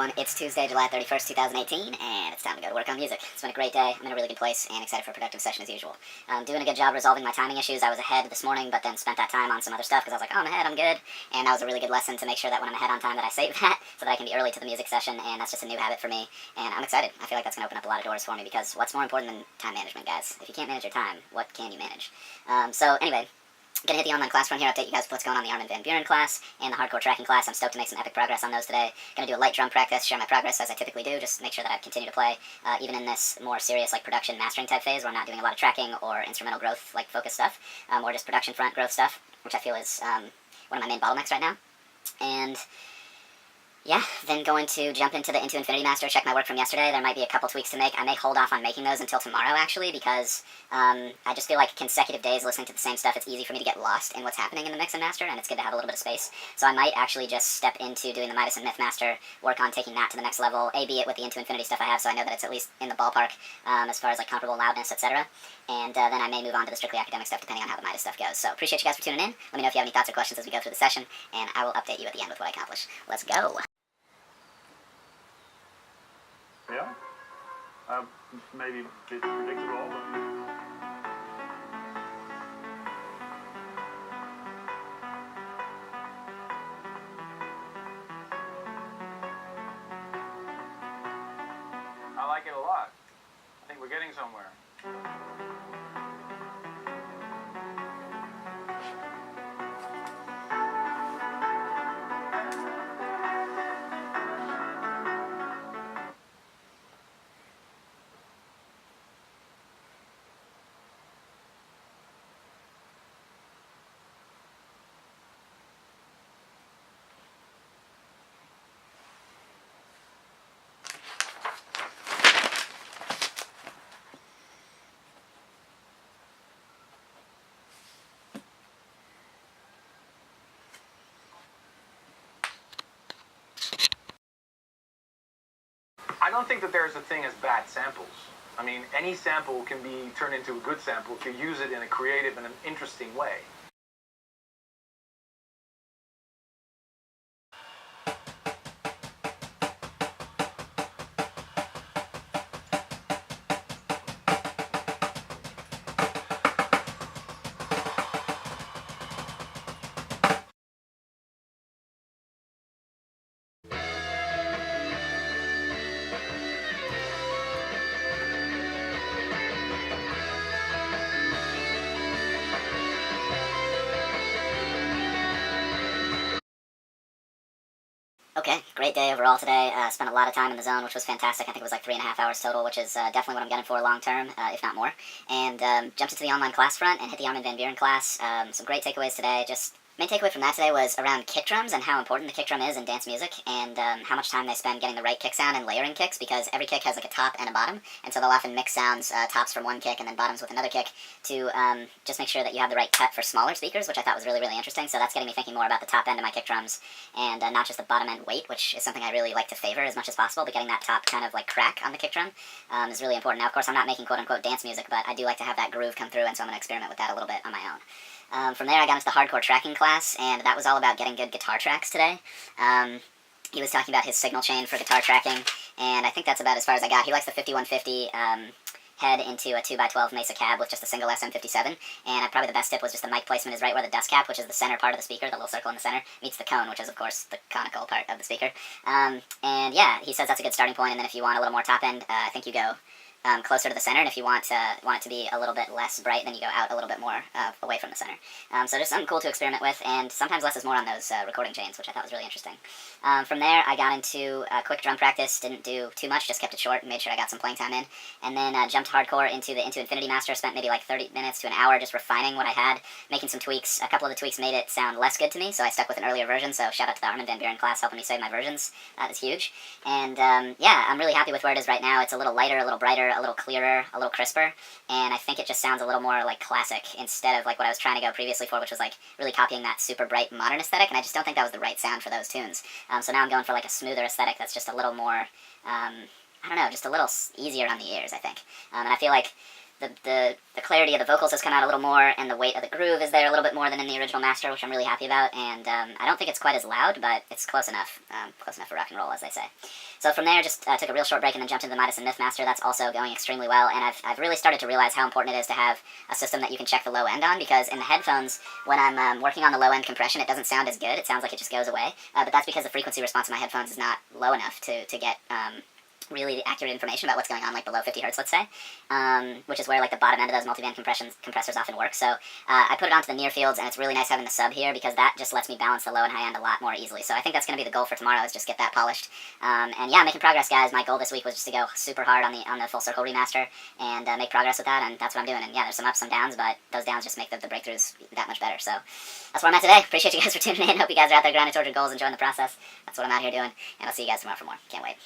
everyone. It's Tuesday, July 31st, 2018, and it's time to go to work on music. It's been a great day. I'm in a really good place and excited for a productive session as usual. I'm doing a good job resolving my timing issues. I was ahead this morning, but then spent that time on some other stuff because I was like, oh, I'm ahead, I'm good. And that was a really good lesson to make sure that when I'm ahead on time that I save that so that I can be early to the music session, and that's just a new habit for me. And I'm excited. I feel like that's going to open up a lot of doors for me because what's more important than time management, guys? If you can't manage your time, what can you manage? So anyway, gonna hit the online class front here, update you guys with what's going on in the Armin van Buuren class and the hardcore tracking class. I'm stoked to make some epic progress on those today. Gonna do a light drum practice, share my progress as I typically do, just make sure that I continue to play, even in this more serious like production mastering type phase where I'm not doing a lot of tracking or instrumental growth like focus stuff, or just production front growth stuff, which I feel is one of my main bottlenecks right now. And yeah, then going to jump into the Into Infinity Master, check my work from yesterday. There might be a couple tweaks to make. I may hold off on making those until tomorrow, actually, because I just feel like consecutive days listening to the same stuff, it's easy for me to get lost in what's happening in the mix and master, and it's good to have a little bit of space. So I might actually just step into doing the Midas and Myth Master, work on taking that to the next level, albeit with the Into Infinity stuff I have, so I know that it's at least in the ballpark as far as like comparable loudness, etc. And then I may move on to the strictly academic stuff depending on how the Midas stuff goes. So appreciate you guys for tuning in. Let me know if you have any thoughts or questions as we go through the session, and I will update you at the end with what I accomplish. Let's go. Yeah, maybe a bit predictable, but... I like it a lot. I think we're getting somewhere. I don't think that there's a thing as bad samples. I mean, any sample can be turned into a good sample if you use it in a creative and an interesting way. Okay, great day overall today. Spent a lot of time in the zone, which was fantastic. I think it was like 3.5 hours total, which is definitely what I'm gunning for long term, if not more. And jumped into the online class front and hit the Armin van Buuren class. Some great takeaways today. Just main takeaway from that today was around kick drums and how important the kick drum is in dance music, and how much time they spend getting the right kick sound and layering kicks, because every kick has like a top and a bottom, and so they'll often mix sounds, tops from one kick and then bottoms with another kick, to just make sure that you have the right cut for smaller speakers, which I thought was really, really interesting. So that's getting me thinking more about the top end of my kick drums, and not just the bottom end weight, which is something I really like to favor as much as possible, but getting that top kind of like crack on the kick drum is really important. Now, of course, I'm not making quote-unquote dance music, but I do like to have that groove come through, and so I'm going to experiment with that a little bit on my own. From there, I got into the hardcore tracking class, and that was all about getting good guitar tracks today. He was talking about his signal chain for guitar tracking, and I think that's about as far as I got. He likes the 5150 head into a 2x12 Mesa cab with just a single SM57, and probably the best tip was just the mic placement is right where the dust cap, which is the center part of the speaker, the little circle in the center, meets the cone, which is, of course, the conical part of the speaker. And yeah, he says that's a good starting point, and then if you want a little more top end, I think you go closer to the center, and if you want it to be a little bit less bright, then you go out a little bit more away from the center. So just something cool to experiment with, and sometimes less is more on those recording chains, which I thought was really interesting. From there, I got into quick drum practice, didn't do too much, just kept it short and made sure I got some playing time in, and then jumped hardcore into the Into Infinity Master, spent maybe like 30 minutes to an hour just refining what I had, making some tweaks. A couple of the tweaks made it sound less good to me, so I stuck with an earlier version, so shout out to the Armin van Buuren class helping me save my versions. That is huge. And yeah, I'm really happy with where it is right now. It's a little lighter, a little brighter, a little clearer, a little crisper, and I think it just sounds a little more like classic instead of like what I was trying to go previously for, which was like really copying that super bright modern aesthetic, and I just don't think that was the right sound for those tunes. So now I'm going for like a smoother aesthetic that's just a little more, I don't know, just a little easier on the ears, I think. And I feel like the clarity of the vocals has come out a little more, and the weight of the groove is there a little bit more than in the original master, which I'm really happy about. And I don't think it's quite as loud, but it's close enough for rock and roll, as they say. So from there, just took a real short break and then jumped into the Midas and Myth Master. That's also going extremely well, and I've really started to realize how important it is to have a system that you can check the low end on, because in the headphones, when I'm working on the low end compression, it doesn't sound as good. It sounds like it just goes away, but that's because the frequency response of my headphones is not low enough to get really accurate information about what's going on, like below 50 hertz, let's say, which is where like the bottom end of those multiband compressors often work. So I put it onto the near fields, and it's really nice having the sub here, because that just lets me balance the low and high end a lot more easily. So I think that's going to be the goal for tomorrow, is just get that polished. And yeah, I'm making progress, guys. My goal this week was just to go super hard on the Full Circle remaster and make progress with that, and that's what I'm doing. And yeah, there's some ups, some downs, but those downs just make the breakthroughs that much better. So that's where I'm at today. Appreciate you guys for tuning in. Hope you guys are out there grinding towards your goals, enjoying the process. That's what I'm out here doing, and I'll see you guys tomorrow for more. Can't wait.